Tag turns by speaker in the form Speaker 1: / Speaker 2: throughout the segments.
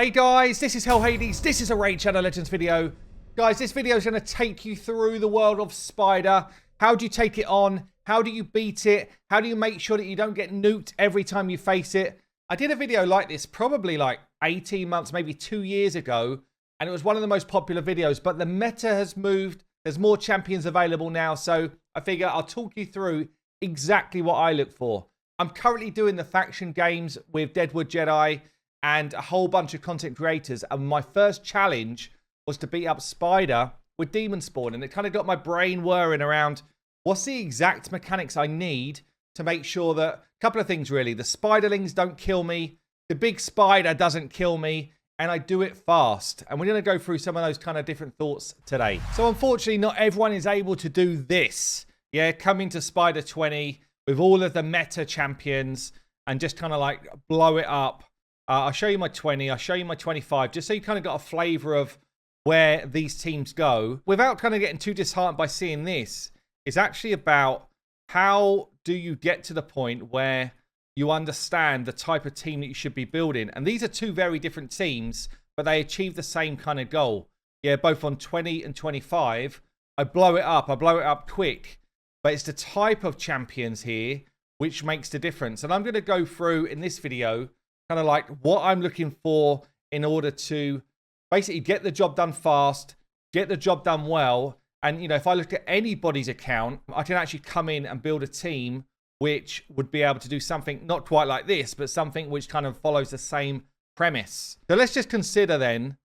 Speaker 1: Hey guys, this is Hell Hades. This is a Raid Shadow Legends video. Guys, this video is going to take you through the world of Spider. How do you take it on? How do you beat it? How do you make sure that you don't get nuked every time you face it? I did a video like this probably like 18 months, maybe 2 years ago. And it was one of the most popular videos. But the meta has moved. There's more champions available now. So I figure I'll talk you through exactly what I look for. I'm currently doing the faction games with Deadwood Jedi and a whole bunch of content creators. And my first challenge was to beat up Spider with Demon Spawn. And it kind of got my brain whirring around what's the exact mechanics I need to make sure that, a couple of things really, the spiderlings don't kill me, the big spider doesn't kill me, and I do it fast. And we're going to go through some of those kind of different thoughts today. So unfortunately, not everyone is able to do this. Yeah, come into Spider 20 with all of the meta champions and just kind of like blow it up. I'll show you my 20, I'll show you my 25, just so you kind of got a flavor of where these teams go. Without kind of getting too disheartened by seeing this, it's actually about how do you get to the point where you understand the type of team that you should be building. And these are two very different teams, but they achieve the same kind of goal. Yeah, both on 20 and 25. I blow it up quick. But it's the type of champions here which makes the difference. And I'm going to go through in this video kind of like what I'm looking for in order to basically get the job done fast, get the job done well. And, you know, if I look at anybody's account, I can actually come in and build a team which would be able to do something not quite like this, but something which kind of follows the same premise. So let's just consider then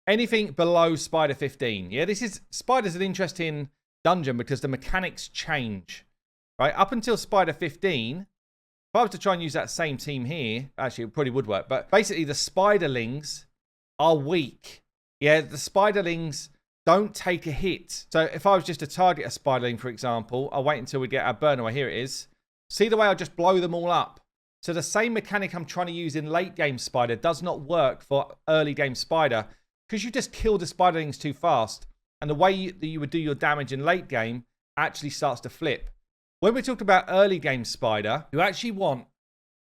Speaker 1: anything below Spider 15. Yeah, Spider's an interesting dungeon because the mechanics change, right? Up until Spider 15, if I was to try and use that same team here, actually it probably would work, but basically the spiderlings are weak. Yeah, the spiderlings don't take a hit. So if I was just to target a spiderling, for example, I'll wait until we get our burn away. Here it is. See the way I just blow them all up? So the same mechanic I'm trying to use in late game Spider does not work for early game Spider because you just kill the spiderlings too fast. And the way that you would do your damage in late game actually starts to flip. When we talked about early game Spider, you actually want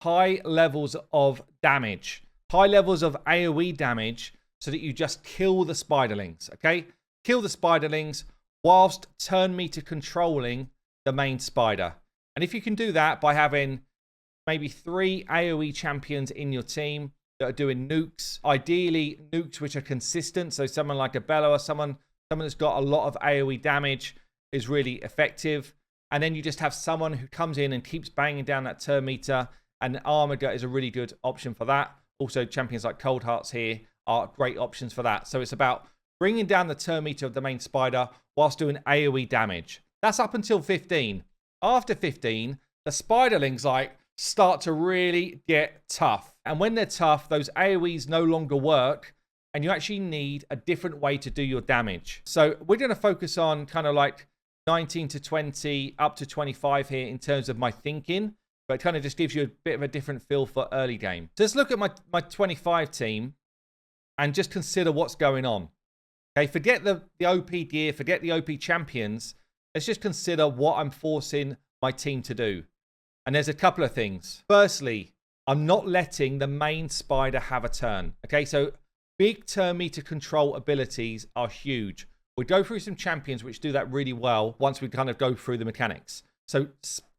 Speaker 1: high levels of damage, high levels of AoE damage, so that you just kill the spiderlings, okay? Kill the spiderlings whilst turn meter controlling the main spider. And if you can do that by having maybe 3 AoE champions in your team that are doing nukes, ideally nukes which are consistent, so someone like a Bello or someone that's got a lot of AoE damage is really effective. And then you just have someone who comes in and keeps banging down that turn meter. And Armager is a really good option for that. Also, champions like Cold Hearts here are great options for that. So it's about bringing down the turn meter of the main spider whilst doing AoE damage. That's up until 15. After 15, the spiderlings start to really get tough. And when they're tough, those AoEs no longer work. And you actually need a different way to do your damage. So we're going to focus on kind of like 19 to 20 up to 25 here in terms of my thinking. But it kind of just gives you a bit of a different feel for early game. So let's look at my 25 team and just consider what's going on. Okay, forget the OP gear, forget the OP champions. Let's just consider what I'm forcing my team to do. And there's a couple of things. Firstly, I'm not letting the main spider have a turn. Okay, so big turn meter control abilities are huge. We'll go through some champions which do that really well once we kind of go through the mechanics. So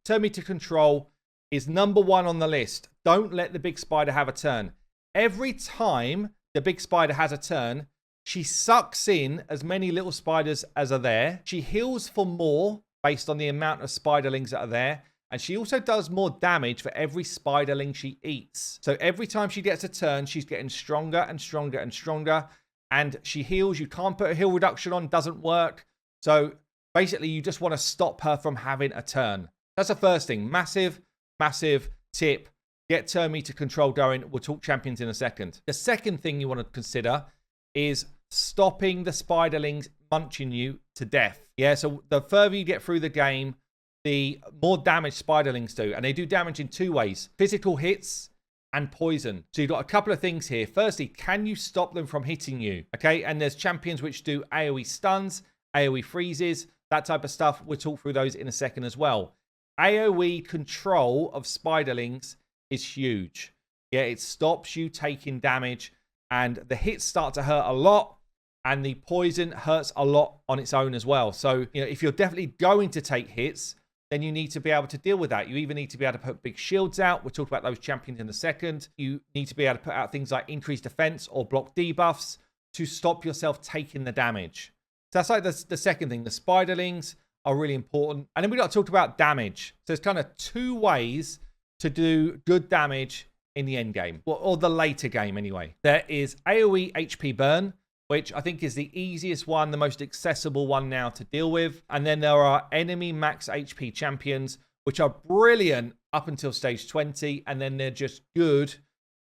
Speaker 1: turn meter control is number 1 on the list. Don't let the big spider have a turn. Every time the big spider has a turn, she sucks in as many little spiders as are there. She heals for more based on the amount of spiderlings that are there. And she also does more damage for every spiderling she eats. So every time she gets a turn, she's getting stronger and stronger and stronger. And she heals. You can't put a heal reduction on. Doesn't work. So basically, you just want to stop her from having a turn. That's the first thing. Massive, massive tip. Get turn meter control going. We'll talk champions in a second. The second thing you want to consider is stopping the spiderlings munching you to death. Yeah, so the further you get through the game, the more damage spiderlings do. And they do damage in 2 ways. Physical hits and poison. So you've got a couple of things here. Firstly, can you stop them from hitting you? Okay, and there's champions which do AoE stuns, AoE freezes, that type of stuff. We'll talk through those in a second as well. AoE control of spiderlings is huge. Yeah, it stops you taking damage and the hits start to hurt a lot, and the poison hurts a lot on its own as well. So, if you're definitely going to take hits, then you need to be able to deal with that. You even need to be able to put big shields out. We'll talk about those champions in a second. You need to be able to put out things like increased defense or block debuffs to stop yourself taking the damage. So that's like the second thing. The spiderlings are really important. And then we got to talk about damage. So there's kind of two ways to do good damage in the end game, or the later game anyway. There is AoE HP burn, which I think is the easiest one, the most accessible one now to deal with. And then there are enemy max HP champions, which are brilliant up until stage 20, and then they're just good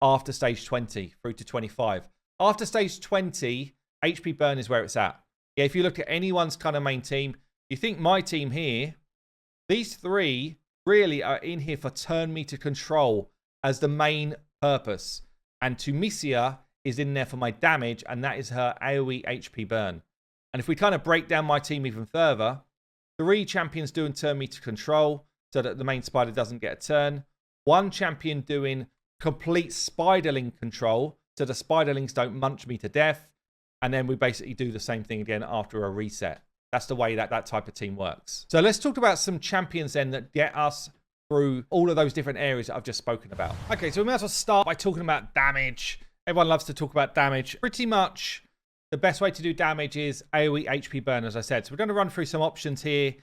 Speaker 1: after stage 20 through to 25. After stage 20, HP burn is where it's at. Yeah, if you look at anyone's kind of main team, you think my team here, these three really are in here for turn meter control as the main purpose. And Tunisia is in there for my damage, and that is her AoE HP burn. And if we kind of break down my team even further, 3 champions doing turn meter control so that the main spider doesn't get a turn. 1 champion doing complete spiderling control so the spiderlings don't munch me to death. And then we basically do the same thing again after a reset. That's the way that type of team works. So let's talk about some champions then that get us through all of those different areas that I've just spoken about. Okay, so we might as well start by talking about damage. Everyone loves to talk about damage. Pretty much the best way to do damage is AoE HP burn, as I said. So we're going to run through some options here.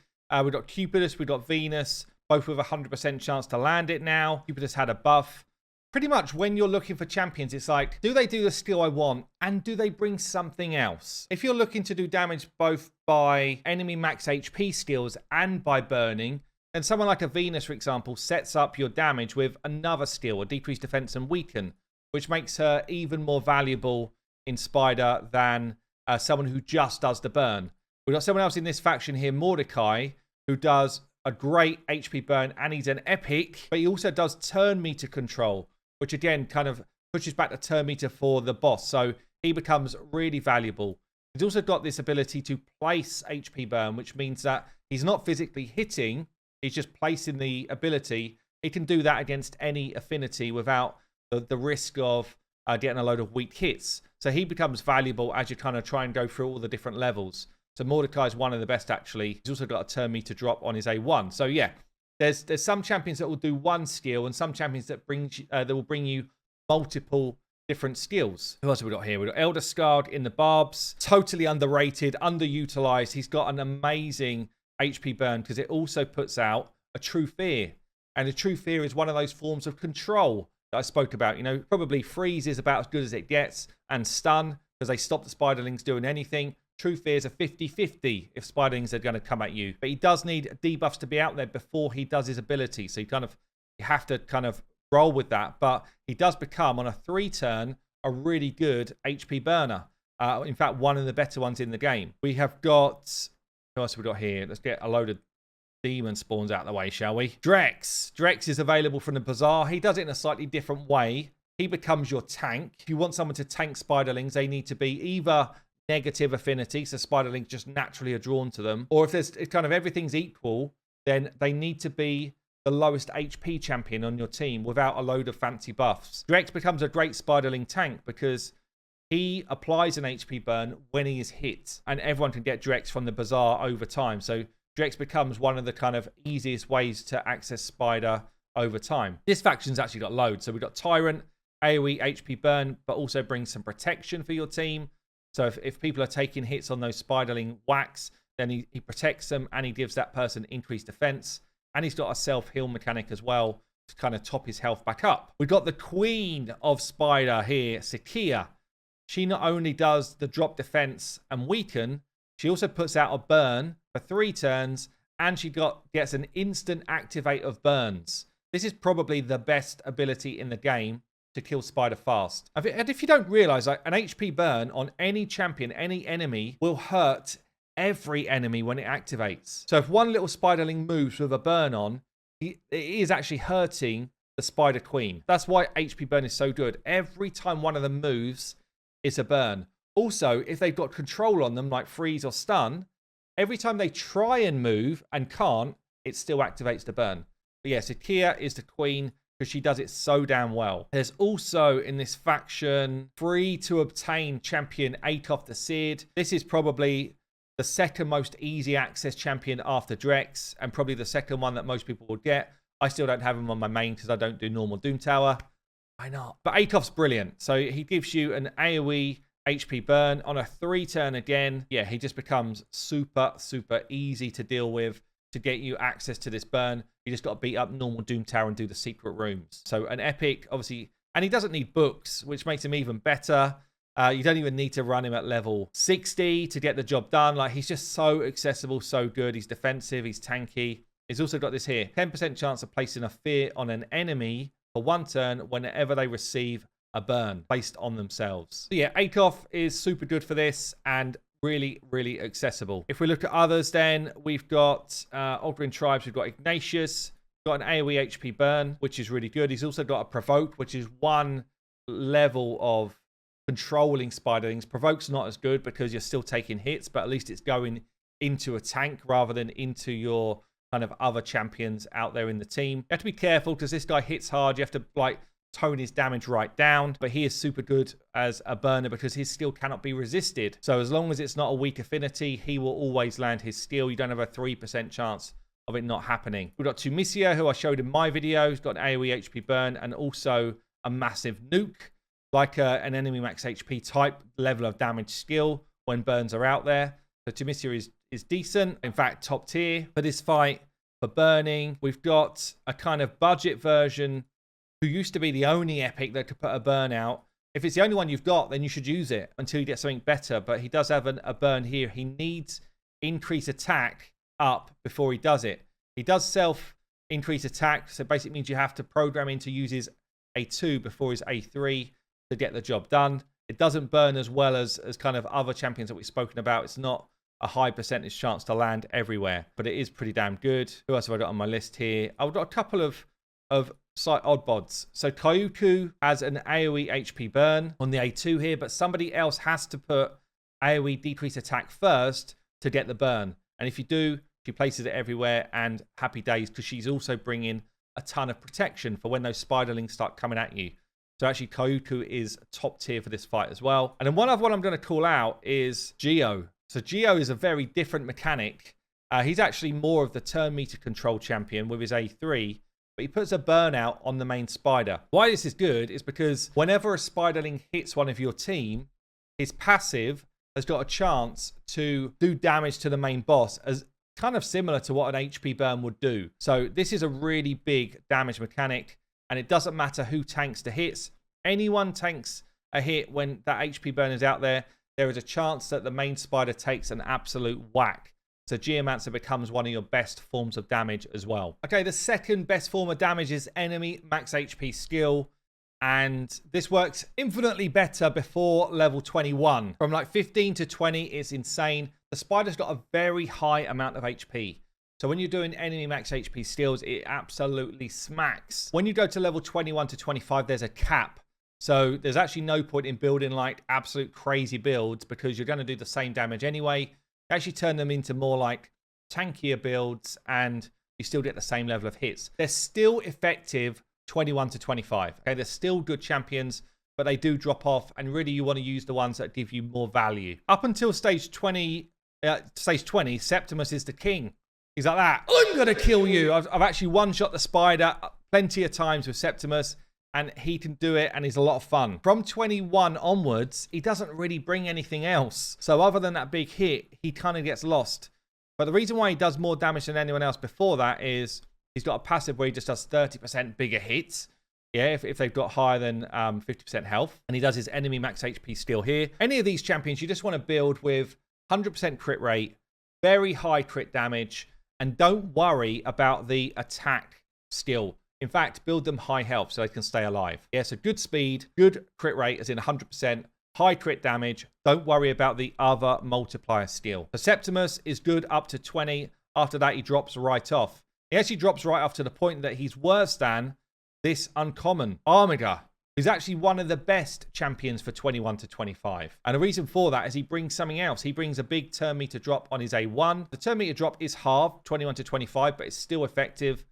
Speaker 1: We've got Cupidus, we've got Venus, both with a 100% chance to land it now. Cupidus had a buff. Pretty much when you're looking for champions, it's like, do they do the skill I want? And do they bring something else? If you're looking to do damage both by enemy max HP skills and by burning, then someone like a Venus, for example, sets up your damage with another skill, a decreased defense and weaken, which makes her even more valuable in Spider than someone who just does the burn. We've got someone else in this faction here, Mordecai, who does a great HP burn, and he's an epic, but he also does turn meter control, which again kind of pushes back the turn meter for the boss. So he becomes really valuable. He's also got this ability to place HP burn, which means that he's not physically hitting, he's just placing the ability. He can do that against any affinity without the risk of getting a load of weak hits. So he becomes valuable as you kind of try and go through all the different levels. So Mordecai is one of the best, actually. He's also got a turn meter drop on his A1. So yeah, there's some champions that will do one skill, and some champions that will bring you multiple different skills. Who else have we got here? We've got Elder Scarred in the Barbs. Totally underrated, underutilized. He's got an amazing HP burn because it also puts out a True Fear. And a True Fear is one of those forms of control that I spoke about. Probably freeze is about as good as it gets, and stun, because they stop the spiderlings doing anything. True Fear is a 50-50 if spiderlings are going to come at you. But he does need debuffs to be out there before he does his ability. So you have to kind of roll with that. But he does become, on a 3-turn, a really good HP burner. In fact, one of the better ones in the game. We have got... Who else have we got here? Let's get a load of demon spawns out of the way, shall we? Drex. Drex is available from the Bazaar. He does it in a slightly different way. He becomes your tank. If you want someone to tank spiderlings, they need to be either negative affinity, so spiderlings just naturally are drawn to them, or if there's kind of everything's equal, then they need to be the lowest HP champion on your team without a load of fancy buffs. Drex becomes a great spiderling tank because he applies an HP burn when he is hit, and everyone can get Drex from the Bazaar over time. So Drex becomes one of the kind of easiest ways to access Spider over time. This faction's actually got loads. So we've got Tyrant, AoE HP burn, but also brings some protection for your team. So if people are taking hits on those spiderling whacks, then he protects them, and he gives that person increased defense. And he's got a self-heal mechanic as well to kind of top his health back up. We've got the queen of Spider here, Sakia. She not only does the drop defense and weaken, she also puts out a burn for 3 turns, and she gets an instant activate of burns. This is probably the best ability in the game to kill Spider fast. And if you don't realize, like, an HP burn on any champion, any enemy, will hurt every enemy when it activates. So if one little spiderling moves with a burn on, it is actually hurting the Spider Queen. That's why HP burn is so good. Every time one of them moves, it's a burn. Also, if they've got control on them, like freeze or stun, every time they try and move and can't, it still activates the burn. But yeah, Sakia is the queen. because she does it so damn well. There's also in this faction free to obtain champion Akoff the Seared. This is probably the second most easy access champion after Drex, and probably the second one that most people would get. I still don't have him on my main because I don't do normal Doom Tower. Why not? But Akoff's brilliant. So he gives you an AoE HP burn on a 3-turn again. Yeah, he just becomes super, super easy to deal with to get you access to this burn. You just got to beat up normal Doom Tower and do the secret rooms. So an epic, obviously, and he doesn't need books, which makes him even better. You don't even need to run him at level 60 to get the job done. Like, he's just so accessible, so good. He's defensive, he's tanky. He's also got this here, 10% chance of placing a fear on an enemy for 1 turn whenever they receive a burn placed on themselves. So yeah, Akoff is super good for this and really, really accessible. If we look at others, then we've got Ogren Tribes, we've got Ignatius, got an AoE HP burn, which is really good. He's also got a Provoke, which is one level of controlling spiderlings. Provoke's not as good because you're still taking hits, but at least it's going into a tank rather than into your kind of other champions out there in the team. You have to be careful because this guy hits hard. You have to like tone his damage right down, but he is super good as a burner because his skill cannot be resisted. So as long as it's not a weak affinity, he will always land his skill. You don't have a 3% chance of it not happening. We've got Tumisia, who I showed in my video. He's got an AoE HP burn and also a massive nuke, like an enemy max HP type level of damage skill when burns are out there. So Tumisia is decent. In fact, top tier for this fight. For burning, we've got a kind of budget version who used to be the only epic that could put a burn out. If it's the only one you've got, then you should use it until you get something better. But he does have a burn here. He needs increase attack up before he does it. He does self increase attack, so basically means you have to program in to use his A2 before his A3 to get the job done. It doesn't burn as well as kind of other champions that we've spoken about. It's not a high percentage chance to land everywhere, but it is pretty damn good. Who else have I got on my list here? I've got a couple of slight oddbods. So Kyuku has an AoE HP burn on the A2 here, but somebody else has to put AoE decrease attack first to get the burn. And if you do, she places it everywhere and happy days because she's also bringing a ton of protection for when those spiderlings start coming at you. So actually Kyuku is top tier for this fight as well. And then one other one I'm going to call out is Geo. So Geo is a very different mechanic. He's actually more of the turn meter control champion with his A3, but he puts a burnout on the main spider. Why this is good is because whenever a spiderling hits one of your team, his passive has got a chance to do damage to the main boss, as kind of similar to what an HP burn would do. So this is a really big damage mechanic, and it doesn't matter who tanks the hits. Anyone tanks a hit when that HP burn is out there, there is a chance that the main spider takes an absolute whack. So Geomancer becomes one of your best forms of damage as well. Okay, the second best form of damage is enemy max HP skill. And this works infinitely better before level 21. From like 15 to 20, it's insane. The spider's got a very high amount of HP. So when you're doing enemy max HP skills, it absolutely smacks. When you go to level 21 to 25, there's a cap. So there's actually no point in building like absolute crazy builds because you're going to do the same damage anyway. You actually turn them into more like tankier builds and you still get the same level of hits. They're still effective 21 to 25. Okay, they're still good champions, but they do drop off, and really you want to use the ones that give you more value. Up until stage 20, Septimus is the king. He's like that. I'm going to kill you. I've actually one-shot the spider plenty of times with Septimus, and he can do it, and he's a lot of fun. From 21 onwards, he doesn't really bring anything else. So other than that big hit, he kind of gets lost. But the reason why he does more damage than anyone else before that is he's got a passive where he just does 30% bigger hits. Yeah, if they've got higher than 50% health. And he does his enemy max HP skill here. Any of these champions, you just want to build with 100% crit rate, very high crit damage, and don't worry about the attack skill. In fact, build them high health so they can stay alive. Yeah, so good speed, good crit rate as in 100%, high crit damage. Don't worry about the other multiplier skill. So Septimus is good up to 20. After that, he drops right off. He actually drops right off to the point that he's worse than this uncommon Armiger, who's actually one of the best champions for 21 to 25. And the reason for that is he brings something else. He brings a big turn meter drop on his A1. The turn meter drop is halved, 21 to 25, but it's still effective.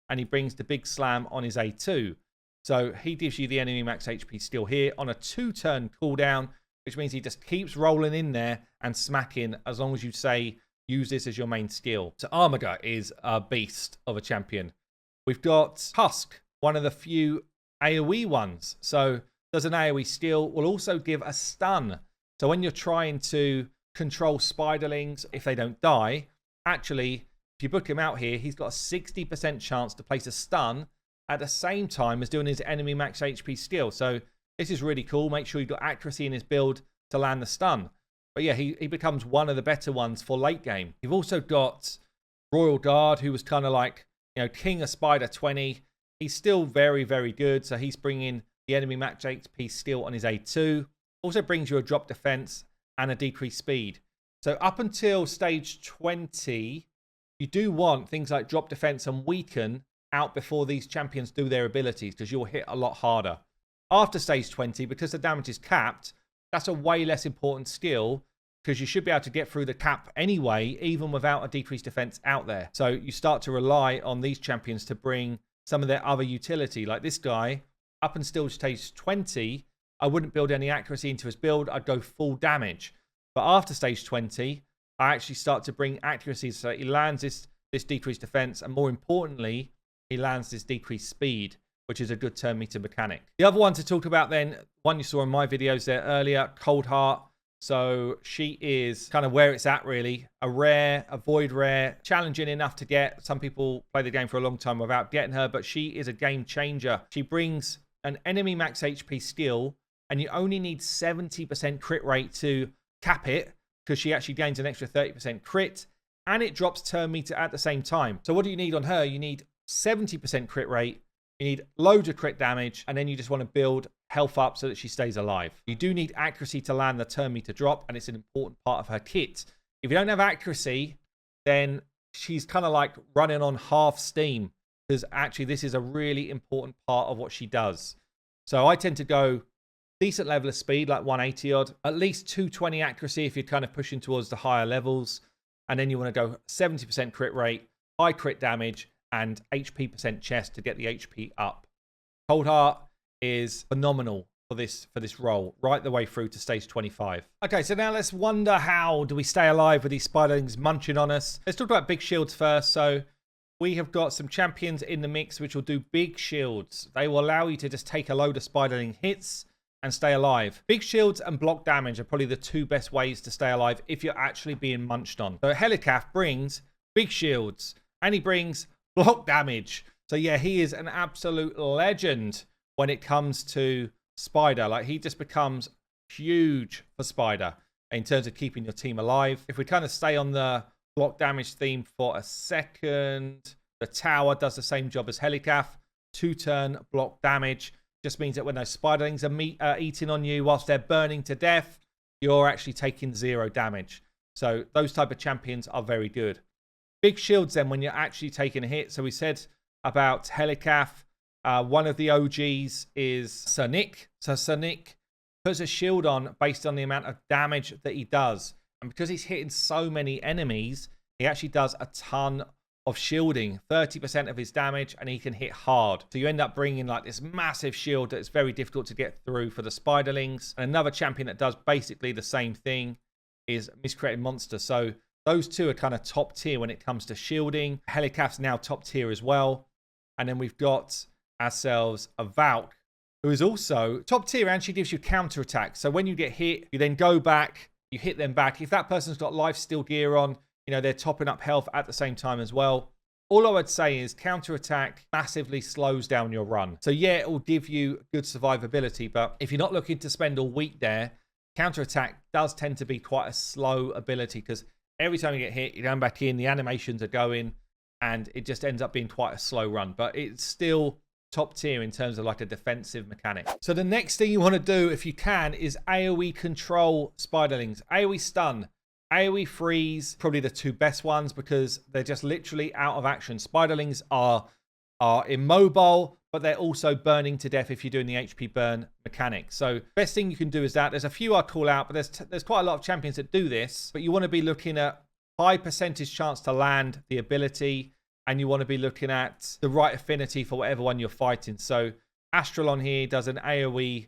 Speaker 1: and he brings the big slam on his A2. So he gives you the enemy max HP still here on a 2-turn cooldown, which means he just keeps rolling in there and smacking as long as you say use this as your main skill. So Armaga is a beast of a champion. We've got Husk, one of the few AoE ones. So does an AoE skill, will also give a stun. So when you're trying to control spiderlings, if they don't die, actually, if you book him out here, he's got a 60% chance to place a stun at the same time as doing his enemy max HP skill. So this is really cool. Make sure you've got accuracy in his build to land the stun. But yeah, he becomes one of the better ones for late game. You've also got Royal Guard, who was kind of like, you know, King of Spider 20. He's still very, very good. So he's bringing the enemy max HP skill on his A2. Also brings you a drop defense and a decreased speed. So up until stage 20, you do want things like drop defense and weaken out before these champions do their abilities, because you'll hit a lot harder. After stage 20, because the damage is capped, that's a way less important skill, because you should be able to get through the cap anyway, even without a decreased defense out there. So you start to rely on these champions to bring some of their other utility. Like this guy, up until stage 20, I wouldn't build any accuracy into his build. I'd go full damage. But after stage 20, I actually start to bring accuracy. So he lands this decreased defense, and more importantly, he lands this decreased speed, which is a good turn meter mechanic. The other one to talk about then, one you saw in my videos there earlier, Cold Heart. So she is kind of where it's at, really. A rare, a void rare, challenging enough to get. Some people play the game for a long time without getting her, but she is a game changer. She brings an enemy max HP skill, and you only need 70% crit rate to cap it, because she actually gains an extra 30% crit, and it drops turn meter at the same time. So what do you need on her? You need 70% crit rate, you need loads of crit damage, and then you just want to build health up so that she stays alive. You do need accuracy to land the turn meter drop, and it's an important part of her kit. If you don't have accuracy, then she's kind of like running on half steam, because actually this is a really important part of what she does. So I tend to go decent level of speed, like 180 odd, at least 220 accuracy if you're kind of pushing towards the higher levels, and then you want to go 70% crit rate, high crit damage, and HP percent chest to get the HP up. Cold Heart is phenomenal for this role, right the way through to stage 25. Okay, so now let's wonder, how do we stay alive with these spiderlings munching on us? Let's talk about big shields first. So we have got some champions in the mix which will do big shields. They will allow you to just take a load of spiderling hits and stay alive. Big shields and block damage are probably the two best ways to stay alive if you're actually being munched on. So Helicaf brings big shields, and he brings block damage. So yeah, he is an absolute legend when it comes to Spider. Like, he just becomes huge for Spider in terms of keeping your team alive. If we kind of stay on the block damage theme for a second, the tower does the same job as Helicaf. 2-turn block damage. Just means that when those spiderlings are eating on you whilst they're burning to death, you're actually taking 0 damage. So those type of champions are very good. Big shields then when you're actually taking a hit. So we said about Helicaf. One of the OGs is Sir Nick. So Sir Nick puts a shield on based on the amount of damage that he does. And because he's hitting so many enemies, he actually does a ton of shielding, 30% of his damage, and he can hit hard. So you end up bringing like this massive shield that is very difficult to get through for the spiderlings. And another champion that does basically the same thing is Miscreated Monster. So those two are kind of top tier when it comes to shielding. Helicaf's now top tier as well. And then we've got ourselves a Valk, who is also top tier, and she gives you counter attack. So when you get hit, you then go back, you hit them back. If that person's got life steal gear on, you know, they're topping up health at the same time as well. All I would say is counter attack massively slows down your run. So yeah, it will give you good survivability, but if you're not looking to spend all week there, counter attack does tend to be quite a slow ability, because every time you get hit, you're going back in, the animations are going, and it just ends up being quite a slow run. But it's still top tier in terms of like a defensive mechanic. So the next thing you want to do, if you can, is AoE control spiderlings. AoE stun, AoE freeze, probably the two best ones, because they're just literally out of action. Spiderlings are immobile, but they're also burning to death if you're doing the HP burn mechanic. So best thing you can do is that. There's a few I call out, but there's quite a lot of champions that do this, but you want to be looking at high percentage chance to land the ability. and you want to be looking at the right affinity for whatever one you're fighting. So Astralon here does an AoE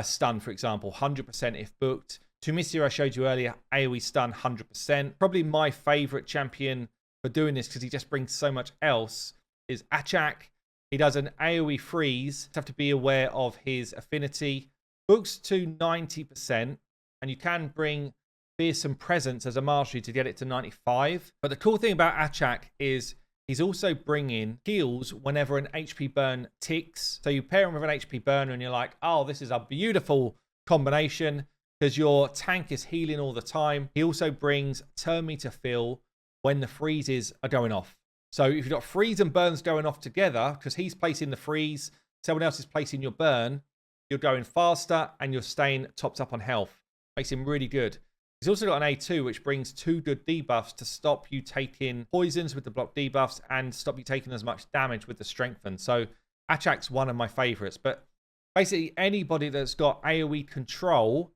Speaker 1: stun, for example, 100% if booked. Tunisia, I showed you earlier, AoE stun, 100%. Probably my favorite champion for doing this, because he just brings so much else, is Achak. He does an AoE freeze. You have to be aware of his affinity. Books to 90%, and you can bring Fearsome Presence as a mastery to get it to 95. But the cool thing about Achak is he's also bringing heals whenever an HP burn ticks. So you pair him with an HP burner and you're like, oh, this is a beautiful combination because your tank is healing all the time. He also brings turn meter fill when the freezes are going off. So if you've got freeze and burns going off together, because he's placing the freeze, someone else is placing your burn, you're going faster and you're staying topped up on health. Makes him really good. He's also got an A2, which brings 2 good debuffs to stop you taking poisons with the block debuffs and stop you taking as much damage with the strengthen. So Achak's one of my favorites. But basically, anybody that's got AoE control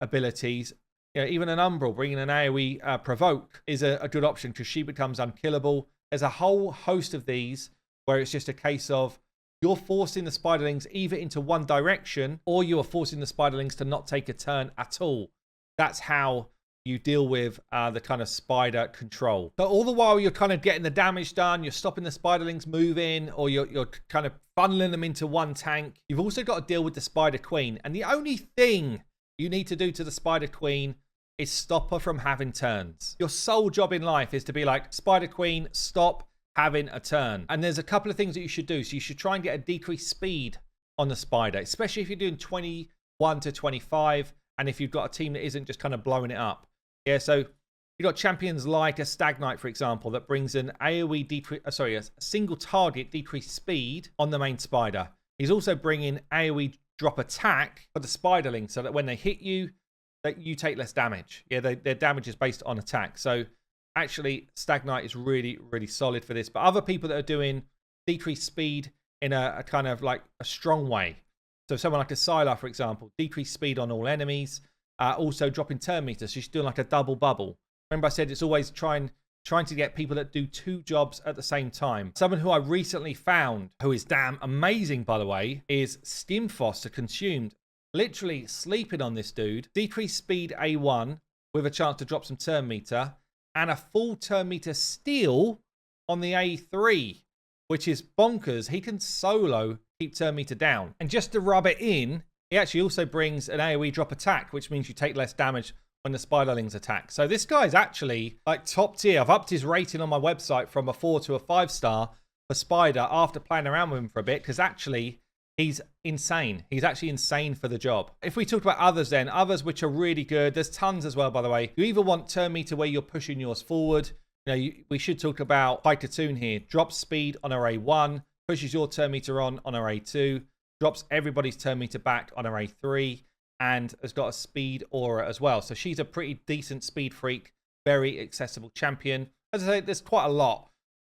Speaker 1: abilities, you know, even an Umbral bringing an AoE provoke is a good option because she becomes unkillable. There's a whole host of these where it's just a case of you're forcing the spiderlings either into one direction or you are forcing the spiderlings to not take a turn at all. That's how you deal with the kind of spider control. So all the while you're kind of getting the damage done, you're stopping the spiderlings moving, or you're kind of funneling them into one tank. You've also got to deal with the Spider Queen. And the only thing you need to do to the Spider Queen is stop her from having turns. Your sole job in life is to be like, Spider Queen, stop having a turn. And there's a couple of things that you should do. So you should try and get a decreased speed on the spider, especially if you're doing 21 to 25. And if you've got a team that isn't just kind of blowing it up. Yeah, so you've got champions like a Stag Knight, for example, that brings an AoE decrease, a single target decreased speed on the main spider. He's also bringing AoE drop attack for the spiderling so that when they hit you, that you take less damage. Yeah, their damage is based on attack. So actually, Stag Knight is really, really solid for this. But other people that are doing decreased speed in a kind of like a strong way. So someone like a Sylar, for example, decreased speed on all enemies, also dropping turn meter. So she's doing like a double bubble. Remember I said it's always trying to get people that do 2 jobs at the same time. Someone who I recently found, who is damn amazing, by the way, is Stimfos, the Consumed. Literally sleeping on this dude. Decreased speed A1 with a chance to drop some turn meter and a full turn meter steal on the A3, which is bonkers. He can solo keep turn meter down. And just to rub it in, he actually also brings an AoE drop attack, which means you take less damage when the spiderlings attack. So this guy's actually like top tier. I've upped his rating on my website from a 4 to a 5-star for Spider after playing around with him for a bit, because actually he's insane. He's actually insane for the job. If we talk about others then, others which are really good, there's tons as well, by the way. You either want turn meter where you're pushing yours forward. You know, we should talk about Hypertune here. Drop speed on array 1, pushes your turn meter on array 2, drops everybody's turn meter back on array 3, and has got a speed aura as well. So she's a pretty decent speed freak, very accessible champion. As I say, there's quite a lot.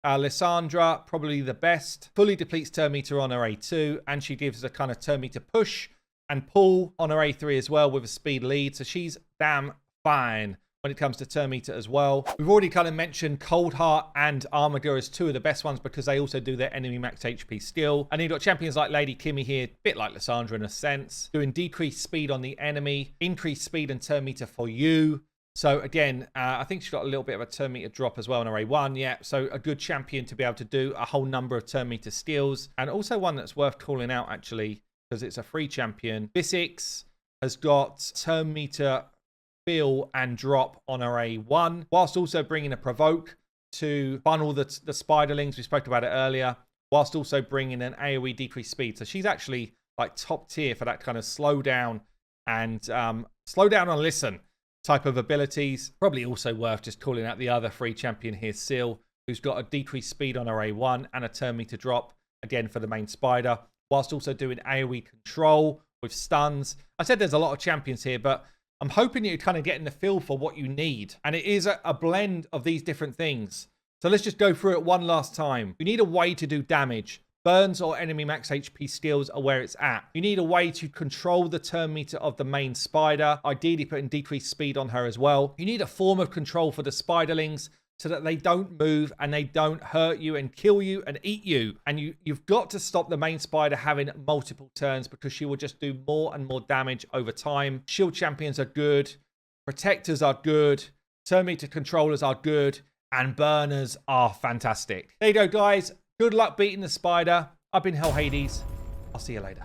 Speaker 1: Lysandra, probably the best. Fully depletes turn meter on array 2, and she gives a kind of turn meter push and pull on array 3 as well with a speed lead. So she's damn fine when it comes to turn meter as well. We've already kind of mentioned Cold Heart and Armager as 2 of the best ones because they also do their enemy max HP skill. And you've got champions like Lady Kimmy here, a bit like Lysandra in a sense, doing decreased speed on the enemy, increased speed and turn meter for you. So again, I think she's got a little bit of a turn meter drop as well in array 1. Yeah, so a good champion to be able to do a whole number of turn meter skills. And also one that's worth calling out actually, because it's a free champion. Bissix has got turn meter fill and drop on array 1, whilst also bringing a provoke to funnel the spiderlings. We spoke about it earlier, whilst also bringing an AoE decreased speed. So she's actually like top tier for that kind of slow down and slow down and listen type of abilities. Probably also worth just calling out the other free champion here, Seal, who's got a decreased speed on array 1 and a turn meter drop, again for the main spider, whilst also doing AoE control with stuns. I said there's a lot of champions here, but I'm hoping you're kind of getting the feel for what you need. And it is a blend of these different things. So let's just go through it one last time. You need a way to do damage. Burns or enemy max HP skills are where it's at. You need a way to control the turn meter of the main spider, ideally putting decreased speed on her as well. You need a form of control for the spiderlings so that they don't move and they don't hurt you and kill you and eat you. And you've got to stop the main spider having multiple turns because she will just do more and more damage over time. Shield champions are good. Protectors are good. Turn meter controllers are good. And burners are fantastic. There you go, guys. Good luck beating the spider. I've been Hell Hades. I'll see you later.